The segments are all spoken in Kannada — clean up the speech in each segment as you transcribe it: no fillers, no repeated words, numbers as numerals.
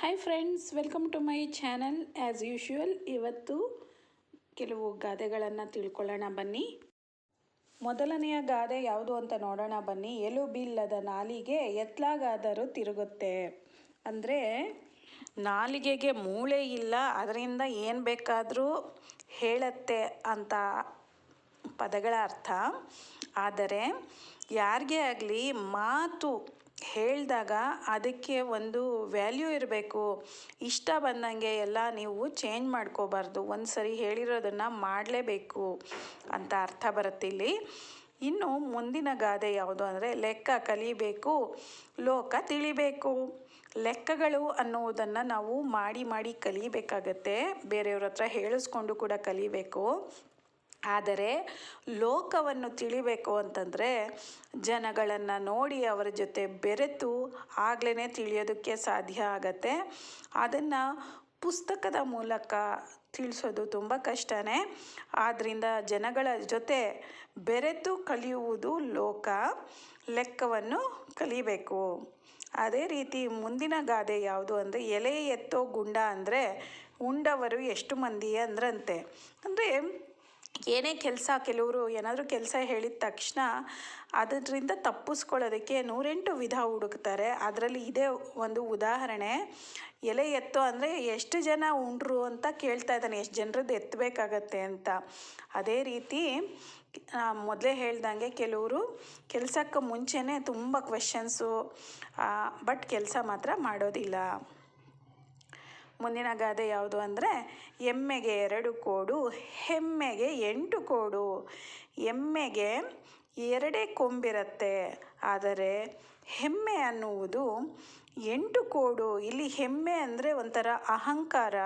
Hi friends, welcome to my channel. As usual ಇವತ್ತು ಕೆಲವು ಗಾದೆಗಳನ್ನು ತಿಳ್ಕೊಳ್ಳೋಣ ಬನ್ನಿ. ಮೊದಲನೆಯ ಗಾದೆ ಯಾವುದು ಅಂತ ನೋಡೋಣ ಬನ್ನಿ. ಎಲುಬಿಲ್ಲದ ನಾಲಿಗೆ ಎತ್ಲಾಗಾದರೂ ತಿರುಗುತ್ತೆ. ಅಂದರೆ ನಾಲಿಗೆಗೆ ಮೂಳೆ ಇಲ್ಲ, ಅದರಿಂದ ಏನು ಬೇಕಾದರೂ ಹೇಳುತ್ತೆ ಅಂತ ಪದಗಳ ಅರ್ಥ. ಆದರೆ ಯಾರಿಗೇ ಆಗಲಿ ಮಾತು ಹೇಳಿದಾಗ ಅದಕ್ಕೆ ಒಂದು ವ್ಯಾಲ್ಯೂ ಇರಬೇಕು. ಇಷ್ಟ ಬಂದಂಗೆ ಎಲ್ಲ ನೀವು ಚೇಂಜ್ ಮಾಡ್ಕೋಬಾರ್ದು. ಒಂದು ಸರಿ ಹೇಳಿರೋದನ್ನು ಮಾಡಲೇಬೇಕು ಅಂತ ಅರ್ಥ ಬರುತ್ತೆ ಇಲ್ಲಿ. ಇನ್ನು ಮುಂದಿನ ಗಾದೆ ಯಾವುದು ಅಂದರೆ ಲೆಕ್ಕ ಕಲಿಬೇಕು, ಲೋಕ ತಿಳಿಬೇಕು. ಲೆಕ್ಕಗಳು ಅನ್ನುವುದನ್ನು ನಾವು ಮಾಡಿ ಕಲಿಬೇಕಾಗತ್ತೆ. ಬೇರೆಯವ್ರ ಹತ್ರ ಹೇಳಿಸ್ಕೊಂಡು ಕೂಡ ಕಲಿಬೇಕು. ಆದರೆ ಲೋಕವನ್ನು ತಿಳಿಬೇಕು ಅಂತಂದರೆ ಜನಗಳನ್ನು ನೋಡಿ ಅವರ ಜೊತೆ ಬೆರೆತು ಆಗಲೇ ತಿಳಿಯೋದಕ್ಕೆ ಸಾಧ್ಯ ಆಗತ್ತೆ. ಅದನ್ನು ಪುಸ್ತಕದ ಮೂಲಕ ತಿಳಿಸೋದು ತುಂಬ ಕಷ್ಟನೇ. ಆದ್ದರಿಂದ ಜನಗಳ ಜೊತೆ ಬೆರೆತು ಕಲಿಯುವುದು ಲೋಕ. ಲೆಕ್ಕವನ್ನು ಕಲಿಬೇಕು. ಅದೇ ರೀತಿ ಮುಂದಿನ ಗಾದೆ ಯಾವುದು ಅಂದರೆ ಎಲೆ ಎತ್ತೋ ಗುಂಡ ಅಂದರೆ ಉಂಡವರು ಎಷ್ಟು ಮಂದಿ ಅಂದ್ರಂತೆ. ಅಂದರೆ ಏನೇ ಕೆಲಸ, ಕೆಲವರು ಏನಾದರೂ ಕೆಲಸ ಹೇಳಿದ ತಕ್ಷಣ ಅದರಿಂದ ತಪ್ಪಿಸ್ಕೊಳ್ಳೋದಕ್ಕೆ 108 ವಿಧ ಹುಡುಕ್ತಾರೆ. ಅದರಲ್ಲಿ ಇದೇ ಒಂದು ಉದಾಹರಣೆ. ಎಲೆ ಎತ್ತೋ ಅಂದರೆ ಎಷ್ಟು ಜನ ಉಂಡ್ರು ಅಂತ ಕೇಳ್ತಾ ಇದ್ದಾನೆ, ಎಷ್ಟು ಜನರದ್ದು ಎತ್ತಬೇಕಾಗತ್ತೆ ಅಂತ. ಅದೇ ರೀತಿ ಮೊದಲೇ ಹೇಳ್ದಂಗೆ ಕೆಲವರು ಕೆಲಸಕ್ಕೆ ಮುಂಚೆನೇ ತುಂಬ ಕ್ವೆಶನ್ಸು, ಬಟ್ ಕೆಲಸ ಮಾತ್ರ ಮಾಡೋದಿಲ್ಲ. ಮುಂದಿನ ಗಾದೆ ಯಾವುದು ಅಂದರೆ ಎಮ್ಮೆಗೆ 2 ಕೋಡು, ಹೆಮ್ಮೆಗೆ 8 ಕೋಡು. ಎಮ್ಮೆಗೆ 2 ಕೊಂಬಿರುತ್ತೆ, ಆದರೆ ಹೆಮ್ಮೆ ಅನ್ನುವುದು 8 ಕೋಡು. ಇಲ್ಲಿ ಹೆಮ್ಮೆ ಅಂದರೆ ಒಂಥರ ಅಹಂಕಾರ.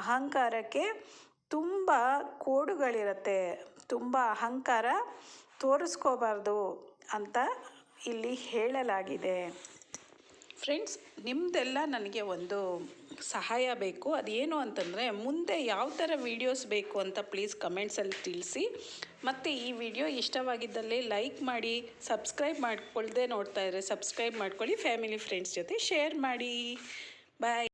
ಅಹಂಕಾರಕ್ಕೆ ತುಂಬ ಕೋಡುಗಳಿರುತ್ತೆ. ತುಂಬ ಅಹಂಕಾರ ತೋರಿಸ್ಕೋಬಾರ್ದು ಅಂತ ಇಲ್ಲಿ ಹೇಳಲಾಗಿದೆ. ಫ್ರೆಂಡ್ಸ್, ನಿಮ್ಮದೆಲ್ಲ ನನಗೆ ಒಂದು ಸಹಾಯ ಬೇಕು. ಅದೇನು ಅಂತಂದರೆ ಮುಂದೆ ಯಾವ ಥರ ವೀಡಿಯೋಸ್ ಬೇಕು ಅಂತ ಪ್ಲೀಸ್ ಕಮೆಂಟ್ಸಲ್ಲಿ ತಿಳಿಸಿ. ಮತ್ತು ಈ ವಿಡಿಯೋ ಇಷ್ಟವಾಗಿದ್ದಲ್ಲಿ ಲೈಕ್ ಮಾಡಿ, ಸಬ್ಸ್ಕ್ರೈಬ್ ಮಾಡ್ಕೊಳ್ದೆ ನೋಡ್ತಾ ಇದ್ದರೆ ಸಬ್ಸ್ಕ್ರೈಬ್ ಮಾಡ್ಕೊಳ್ಳಿ, ಫ್ಯಾಮಿಲಿ ಫ್ರೆಂಡ್ಸ್ ಜೊತೆ ಶೇರ್ ಮಾಡಿ. ಬಾಯ್.